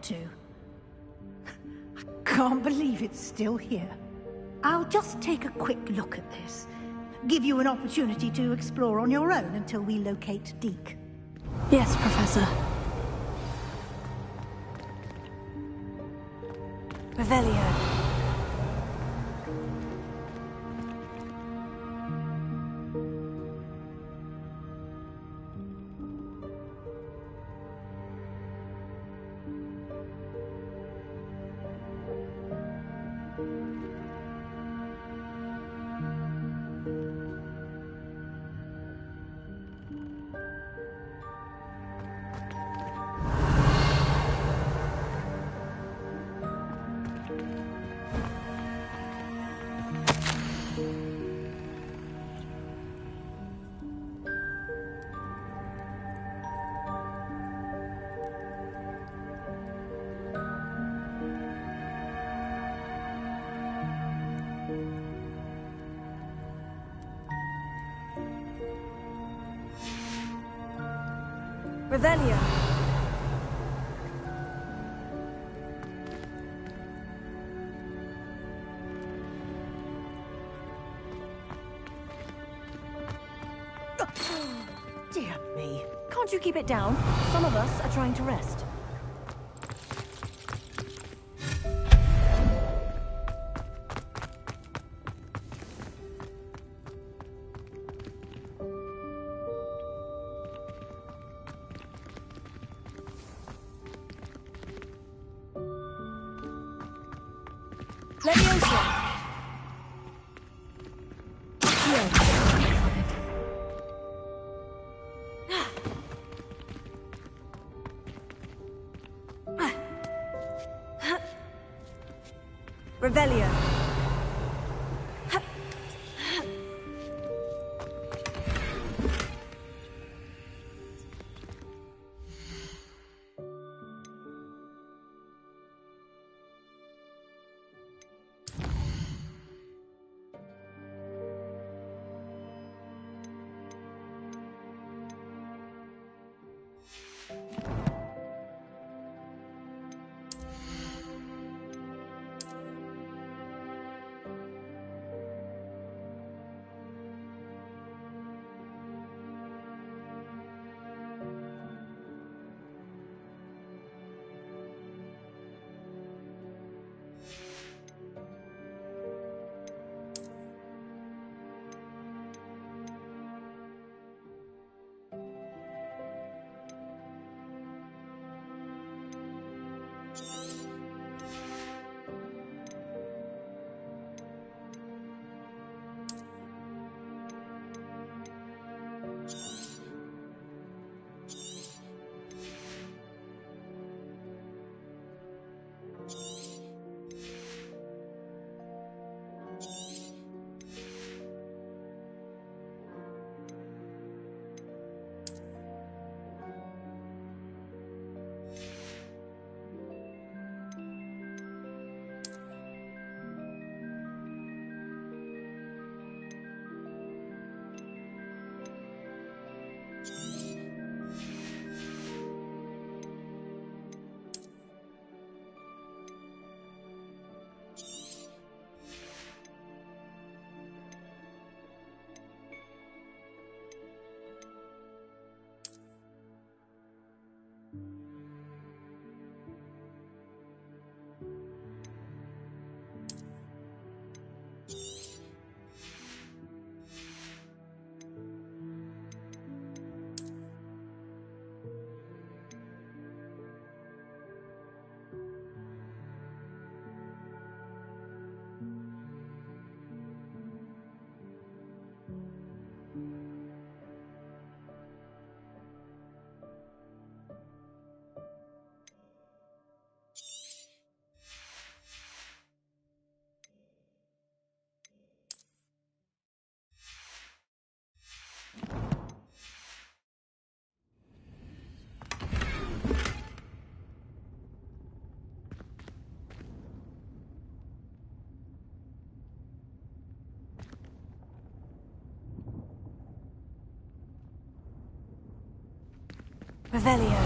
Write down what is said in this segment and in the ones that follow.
to. I can't believe it's still here. I'll just take a quick look at this. Give you an opportunity to explore on your own until we locate Deke. Yes, Professor. Revelio. Revelio. Dear me. Can't you keep it down? Some of us are trying to rest. Revelio. Revelio.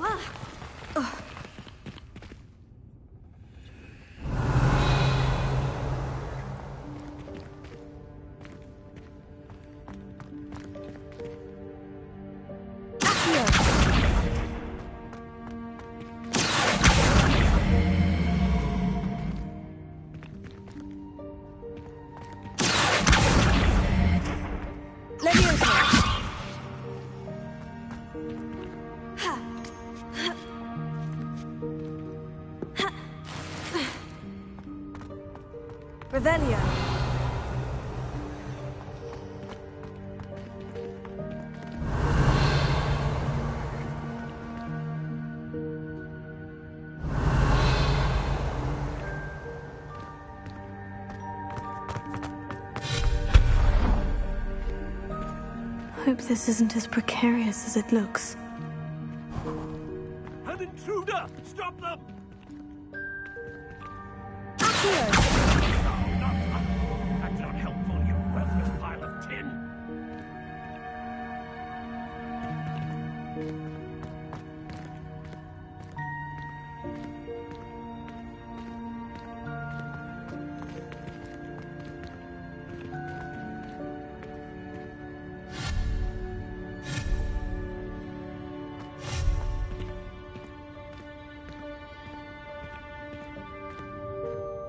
Ah, Revelio. Hope this isn't as precarious as it looks. An intruder! Stop them! Accio! That's not helpful, you worthless pile of tin!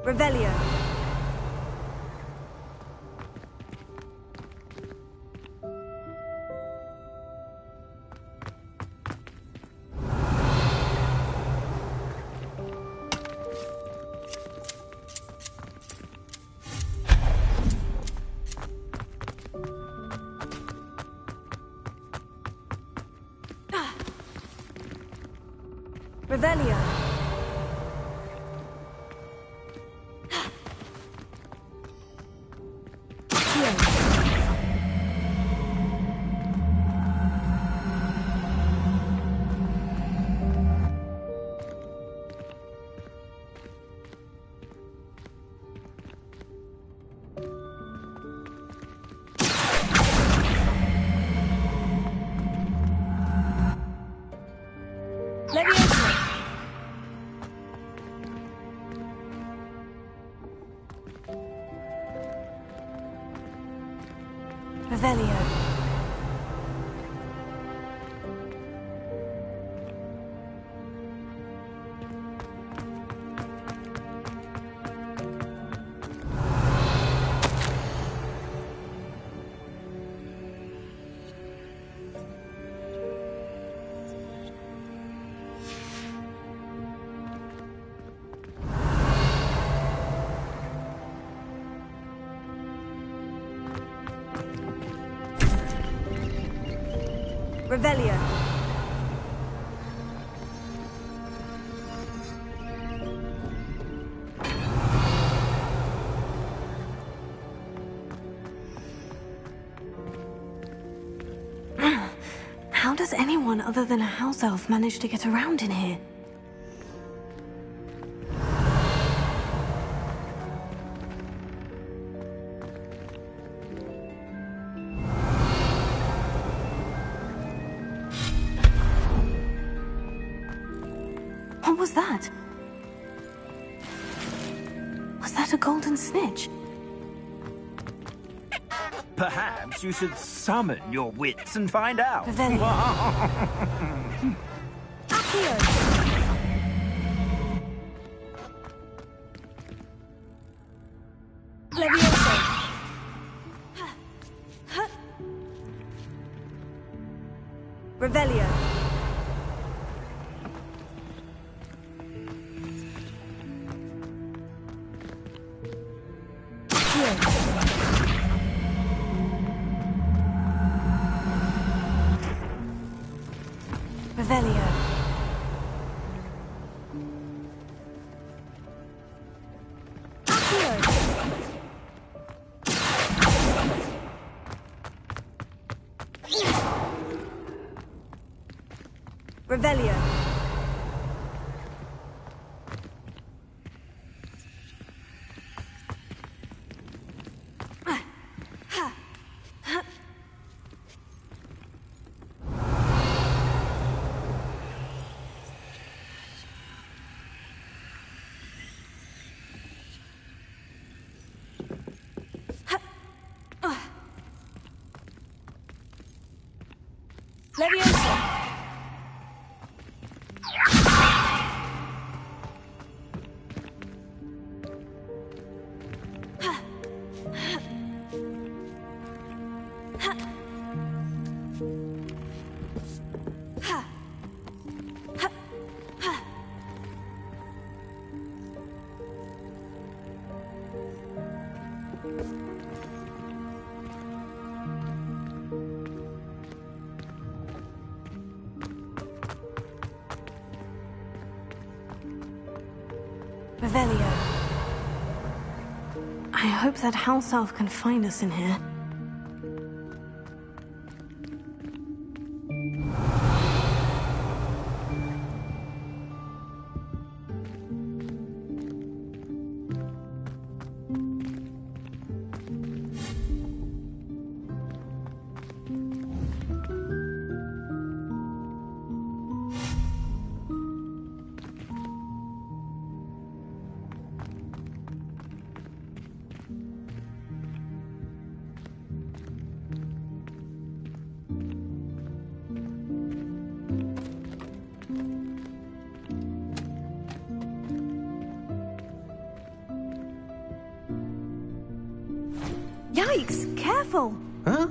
Revelio. Revelio. Revelio. Revelio. How does anyone other than a house elf manage to get around in here? What was that? Was that a golden snitch? Perhaps you should summon your wits and find out. Revelio. Accio. Levioso. Revelio. Revelio. Accio. Revelio. Levioso. Revelio. I hope that house elf can find us in here. Yikes! Careful! Huh?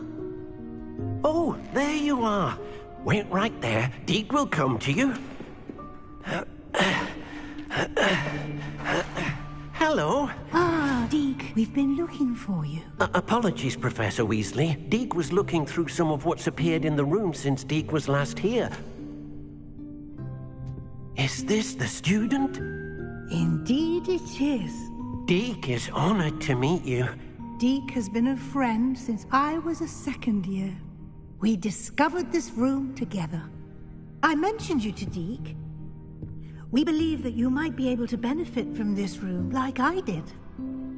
Oh, there you are. Wait right there. Deke will come to you. Hello. Ah, Deke, we've been looking for you. Apologies, Professor Weasley. Deke was looking through some of what's appeared in the room since Deke was last here. Is this the student? Indeed it is. Deke is honored to meet you. Deke has been a friend since I was a second year. We discovered this room together. I mentioned you to Deke. We believe that you might be able to benefit from this room like I did.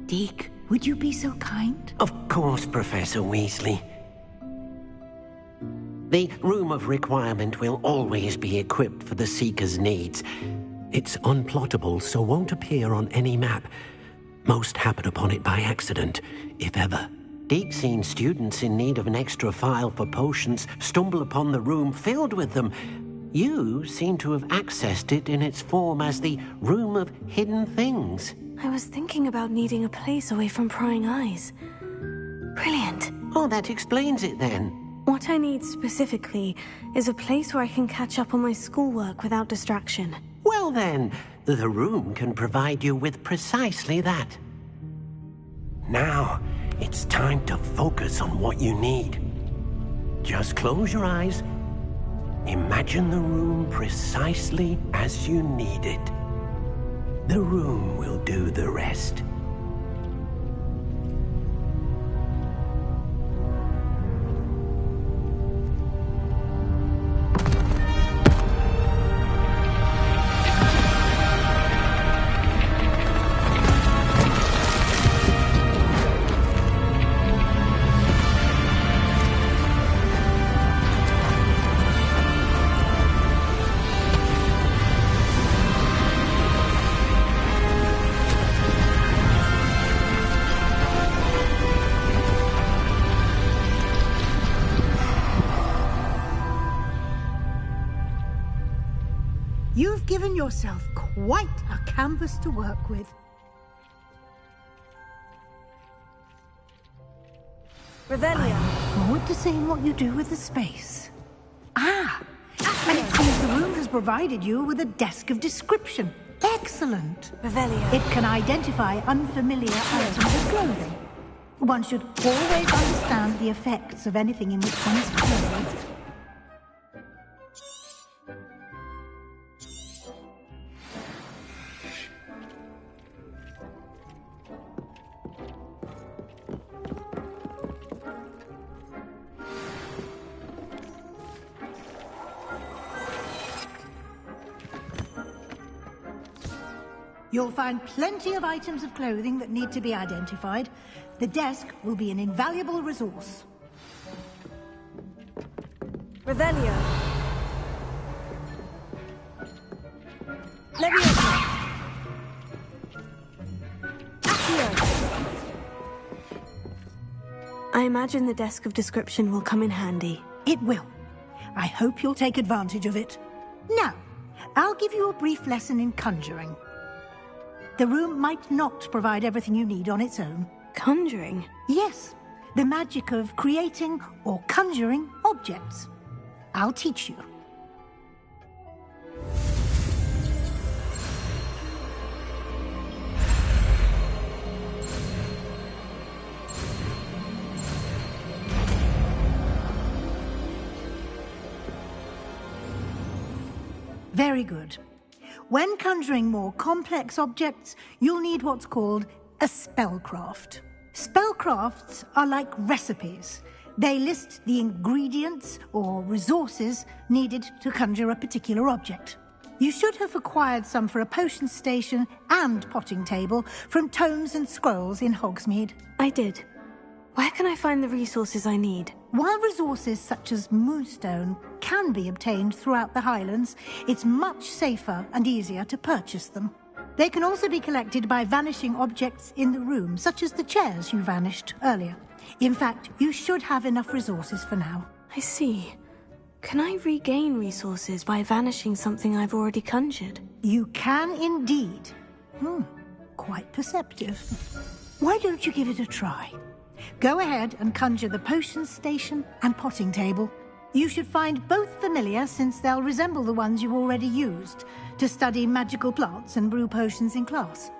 Deke, would you be so kind? Of course, Professor Weasley. The Room of Requirement will always be equipped for the Seeker's needs. It's unplottable, so won't appear on any map. Most happen upon it by accident, if ever. Deke's seen students in need of an extra file for potions stumble upon the room filled with them. You seem to have accessed it in its form as the Room of Hidden Things. I was thinking about needing a place away from prying eyes. Brilliant. Oh, that explains it then. What I need specifically is a place where I can catch up on my schoolwork without distraction. Well then, the room can provide you with precisely that. Now, it's time to focus on what you need. Just close your eyes. Imagine the room precisely as you need it. The room will do the rest. You've given yourself quite a canvas to work with. Revelio. I look forward to seeing what you do with the space. Ah! And it seems the room has provided you with a desk of description. Excellent! Revelio. It can identify unfamiliar items of clothing. One should always understand the effects of anything in which one is clothed. You'll find plenty of items of clothing that need to be identified. The desk will be an invaluable resource. Revelio. Leviosa. Accio. I imagine the desk of description will come in handy. It will. I hope you'll take advantage of it. Now, I'll give you a brief lesson in conjuring. The room might not provide everything you need on its own. Conjuring? Yes, the magic of creating or conjuring objects. I'll teach you. Very good. When conjuring more complex objects, you'll need what's called a spellcraft. Spellcrafts are like recipes. They list the ingredients or resources needed to conjure a particular object. You should have acquired some for a potion station and potting table from tomes and scrolls in Hogsmeade. I did. Where can I find the resources I need? While resources such as moonstone can be obtained throughout the Highlands, it's much safer and easier to purchase them. They can also be collected by vanishing objects in the room, such as the chairs you vanished earlier. In fact, you should have enough resources for now. I see. Can I regain resources by vanishing something I've already conjured? You can indeed. Quite perceptive. Why don't you give it a try? Go ahead and conjure the potion station and potting table. You should find both familiar, since they'll resemble the ones you've already used to study magical plants and brew potions in class.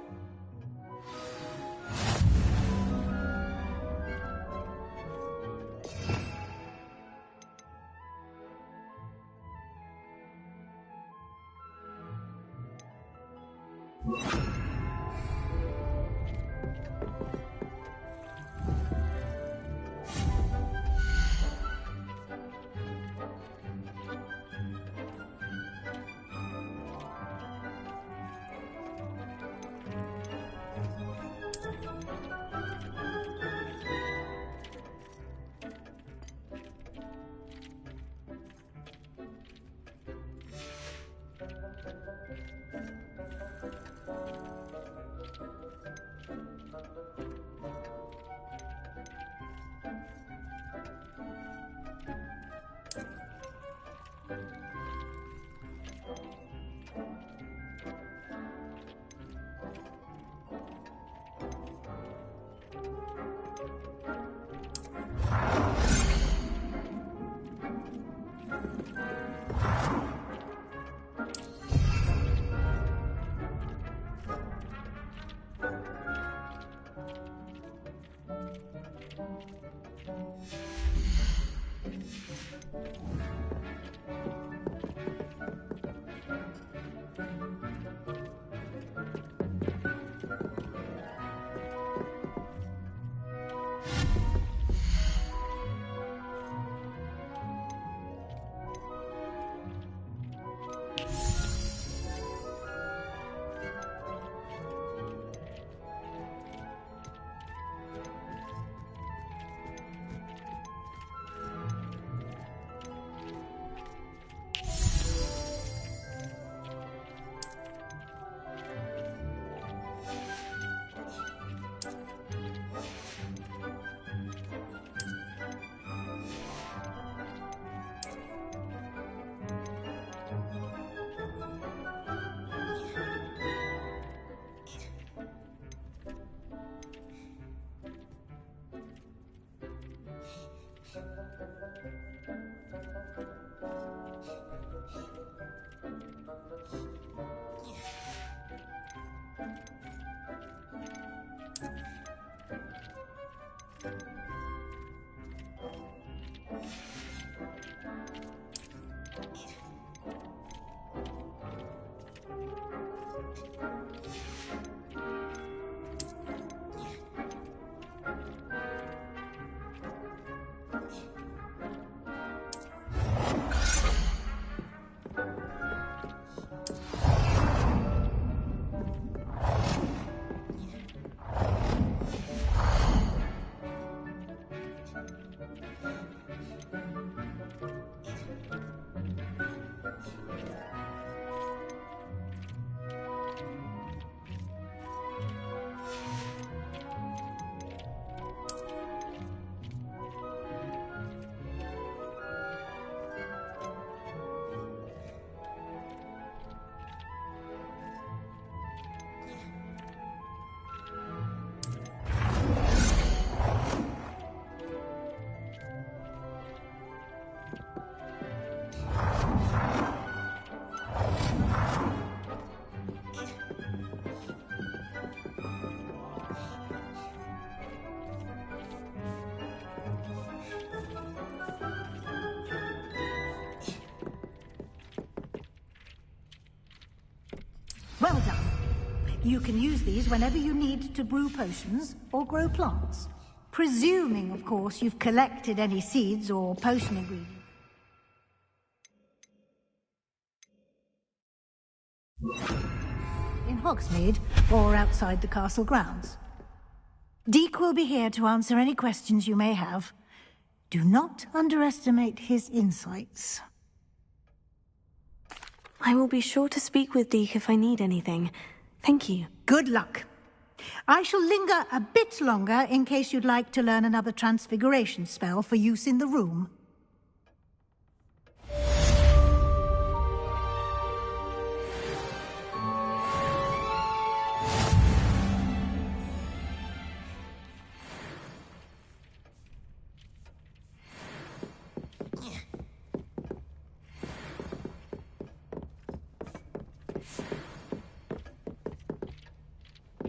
You can use these whenever you need to brew potions or grow plants. Presuming, of course, you've collected any seeds or potion ingredients. In Hogsmeade or outside the castle grounds. Deke will be here to answer any questions you may have. Do not underestimate his insights. I will be sure to speak with Deke if I need anything. Thank you. Good luck. I shall linger a bit longer in case you'd like to learn another transfiguration spell for use in the room.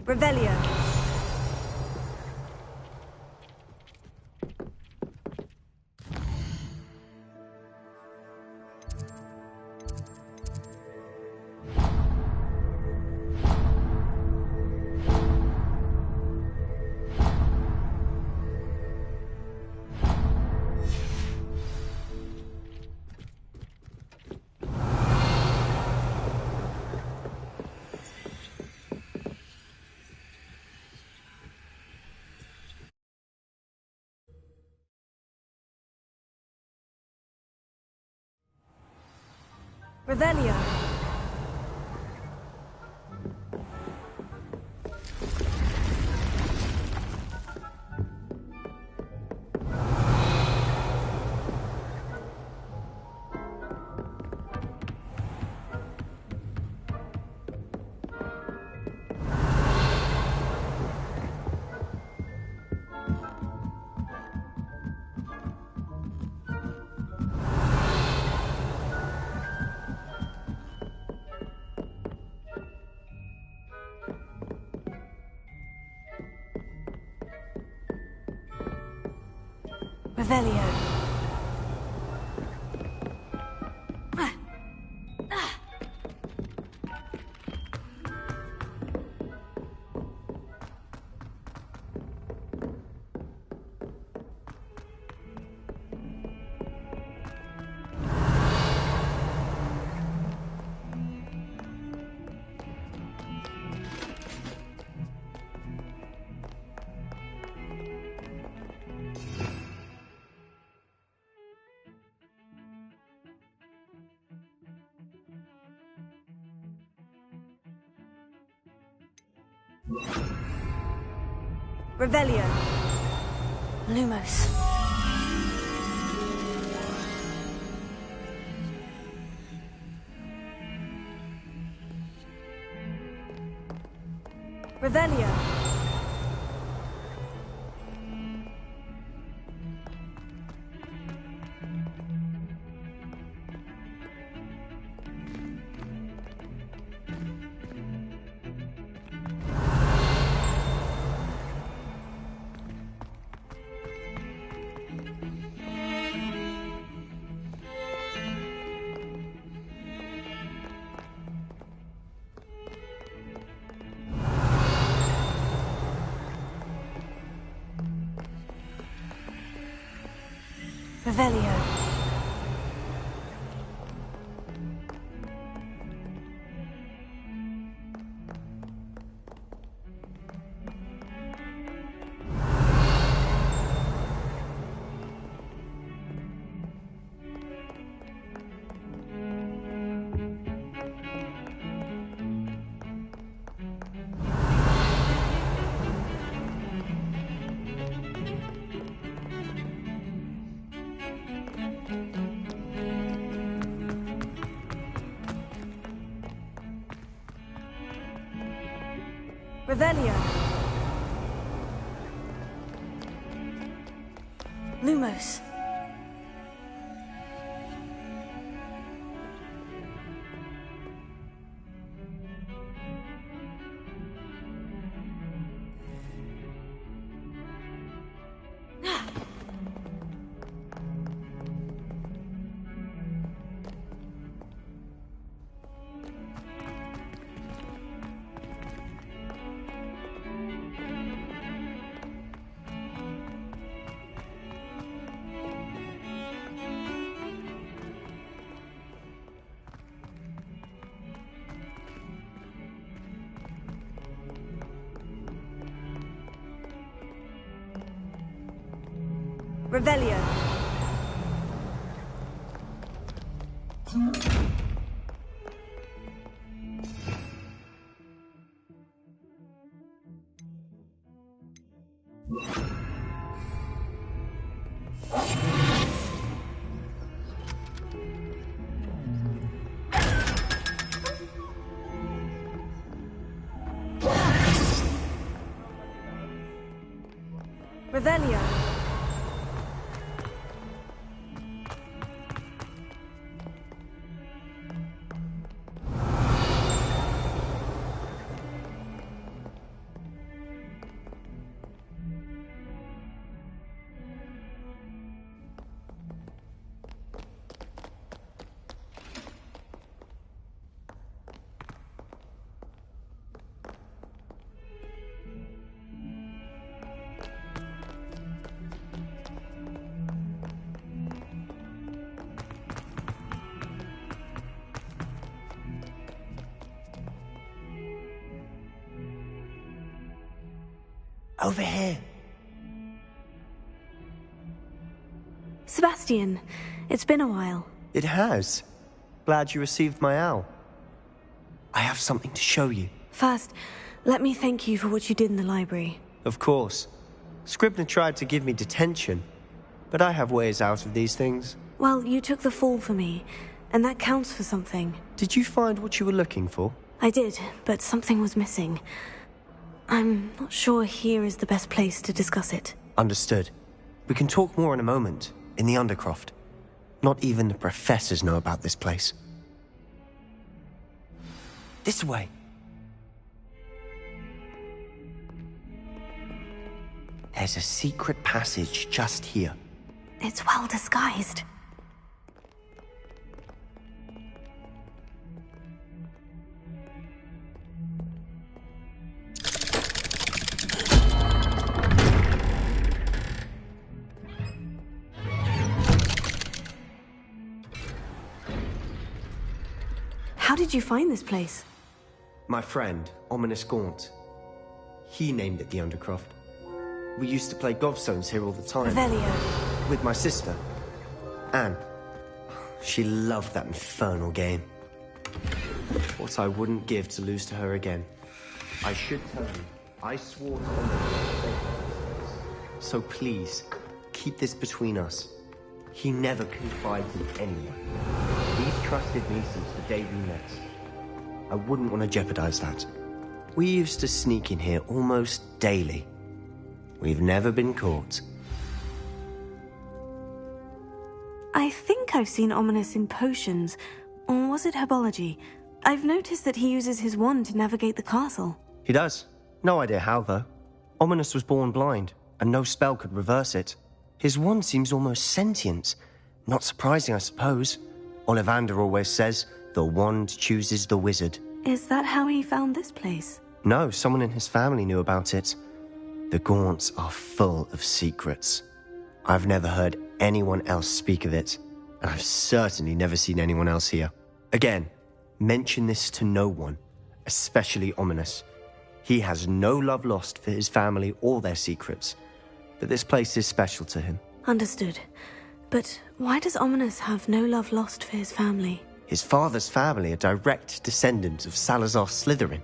Revelio. Revelio. Revelio. Revelio. Lumos. Revelio. Revelio. Revelio. Lumos. Revelio. Revelio. Over here. Sebastian, it's been a while. It has. Glad you received my owl. I have something to show you. First, let me thank you for what you did in the library. Of course. Scribner tried to give me detention, but I have ways out of these things. Well, you took the fall for me, and that counts for something. Did you find what you were looking for? I did, but something was missing. I'm not sure here is the best place to discuss it. Understood. We can talk more in a moment, in the Undercroft. Not even the professors know about this place. This way. There's a secret passage just here. It's well disguised. How did you find this place? My friend, Ominous Gaunt. He named it the Undercroft. We used to play gobstones here all the time. Revelio. With my sister, Anne. She loved that infernal game. What I wouldn't give to lose to her again. I should tell you, I swore to Ominous. So please, keep this between us. He never confided in anyone. He's trusted me since the day we met. I wouldn't want to jeopardize that. We used to sneak in here almost daily. We've never been caught. I think I've seen Ominous in potions. Or was it herbology? I've noticed that he uses his wand to navigate the castle. He does. No idea how, though. Ominous was born blind, and no spell could reverse it. His wand seems almost sentient. Not surprising, I suppose. Ollivander always says, the wand chooses the wizard. Is that how he found this place? No, someone in his family knew about it. The Gaunts are full of secrets. I've never heard anyone else speak of it, and I've certainly never seen anyone else here. Again, mention this to no one, especially Ominous. He has no love lost for his family or their secrets, but this place is special to him. Understood. But why does Ominous have no love lost for his family? His father's family are direct descendants of Salazar Slytherin,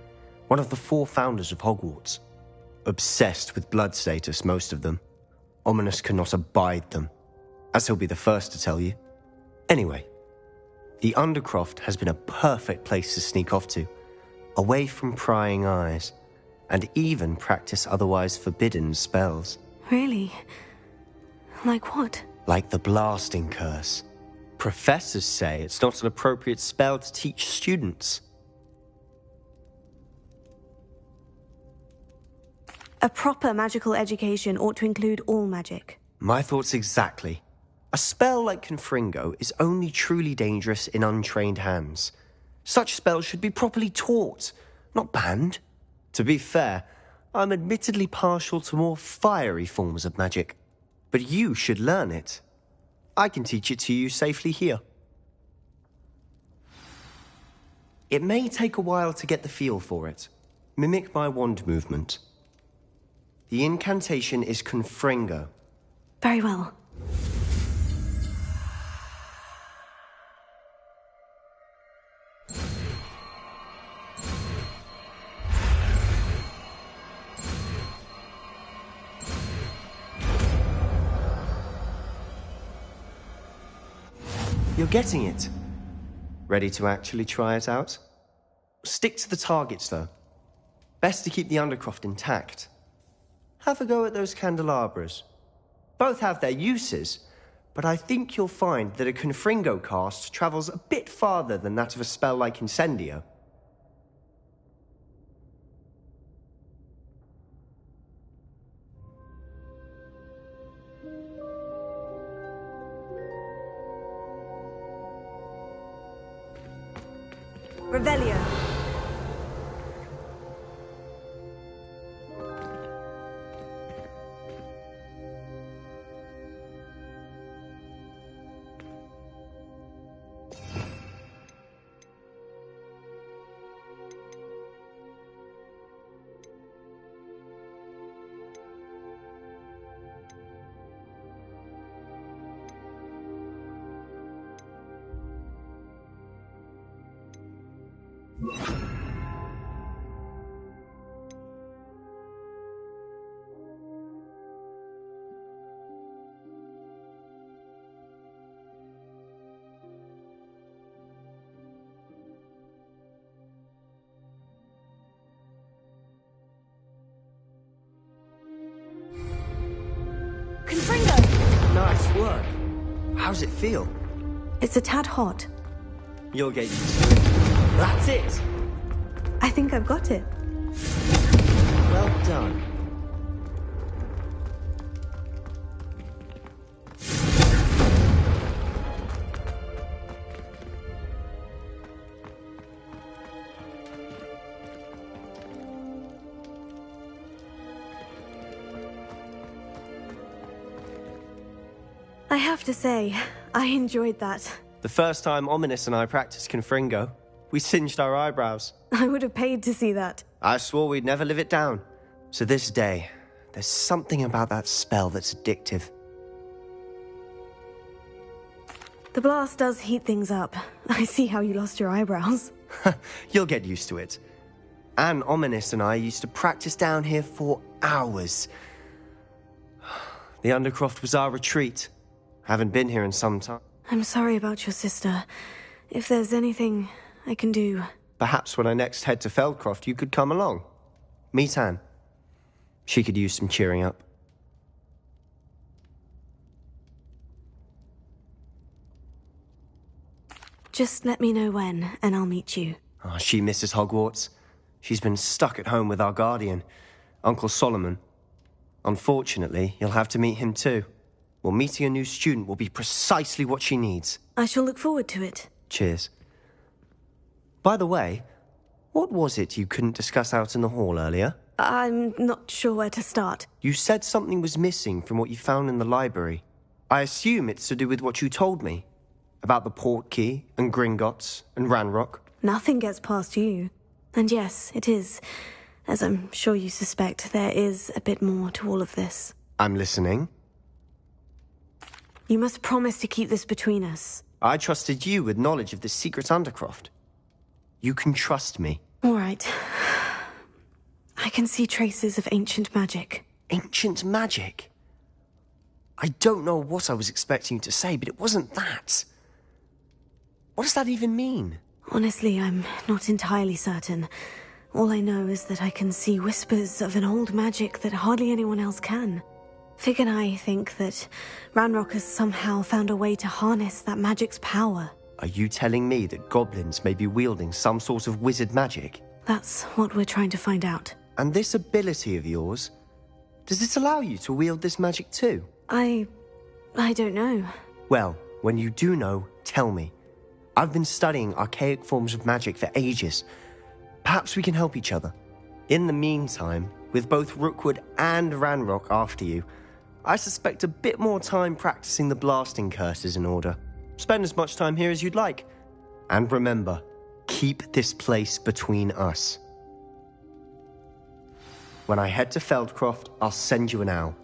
one of the 4 founders of Hogwarts. Obsessed with blood status, most of them. Ominous cannot abide them, as he'll be the first to tell you. Anyway, the Undercroft has been a perfect place to sneak off to, away from prying eyes, and even practice otherwise forbidden spells. Really? Like what? Like the blasting curse. Professors say it's not an appropriate spell to teach students. A proper magical education ought to include all magic. My thoughts exactly. A spell like Confringo is only truly dangerous in untrained hands. Such spells should be properly taught, not banned. To be fair, I'm admittedly partial to more fiery forms of magic. But you should learn it. I can teach it to you safely here. It may take a while to get the feel for it. Mimic my wand movement. The incantation is Confringo. Very well. You're getting it. Ready to actually try it out? Stick to the targets, though. Best to keep the Undercroft intact. Have a go at those candelabras. Both have their uses, but I think you'll find that a Confringo cast travels a bit farther than that of a spell like Incendio. Revelio. Confringo! Nice work. How's it feel? It's a tad hot. You'll get used to it. That's it! I think I've got it. Well done. I have to say, I enjoyed that. The first time Ominous and I practiced Confringo, we singed our eyebrows. I would have paid to see that. I swore we'd never live it down. So this day, there's something about that spell that's addictive. The blast does heat things up. I see how you lost your eyebrows. You'll get used to it. Anne, Ominous and I used to practice down here for hours. The Undercroft was our retreat. Haven't been here in some time. I'm sorry about your sister. If there's anything I can do... Perhaps when I next head to Feldcroft, you could come along. Meet Anne. She could use some cheering up. Just let me know when, and I'll meet you. Oh, she misses Hogwarts. She's been stuck at home with our guardian, Uncle Solomon. Unfortunately, you'll have to meet him too. Well, meeting a new student will be precisely what she needs. I shall look forward to it. Cheers. By the way, what was it you couldn't discuss out in the hall earlier? I'm not sure where to start. You said something was missing from what you found in the library. I assume it's to do with what you told me. About the Portkey, and Gringotts, and Ranrock. Nothing gets past you. And yes, it is. As I'm sure you suspect, there is a bit more to all of this. I'm listening. You must promise to keep this between us. I trusted you with knowledge of the secret Undercroft. You can trust me. All right. I can see traces of ancient magic. Ancient magic? I don't know what I was expecting you to say, but it wasn't that. What does that even mean? Honestly, I'm not entirely certain. All I know is that I can see whispers of an old magic that hardly anyone else can. Fig and I think that Ranrock has somehow found a way to harness that magic's power. Are you telling me that goblins may be wielding some sort of wizard magic? That's what we're trying to find out. And this ability of yours, does it allow you to wield this magic too? I don't know. Well, when you do know, tell me. I've been studying archaic forms of magic for ages. Perhaps we can help each other. In the meantime, with both Rookwood and Ranrock after you, I suspect a bit more time practicing the blasting curse is in order. Spend as much time here as you'd like. And remember, keep this place between us. When I head to Feldcroft, I'll send you an owl.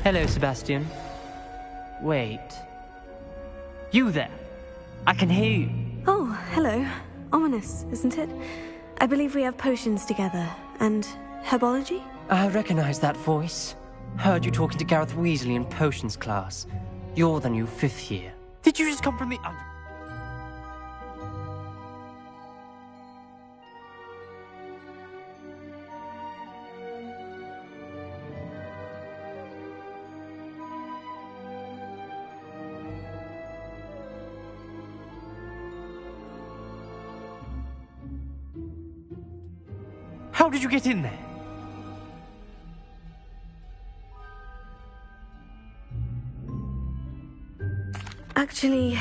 Hello, Sebastian. Wait. You there? I can hear you. Oh, hello. Ominous, isn't it? I believe we have potions together. And herbology? I recognize that voice. Heard you talking to Gareth Weasley in potions class. You're the new 5th year. Did you just come from the under... How did you get in there? Actually,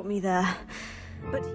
brought me there. But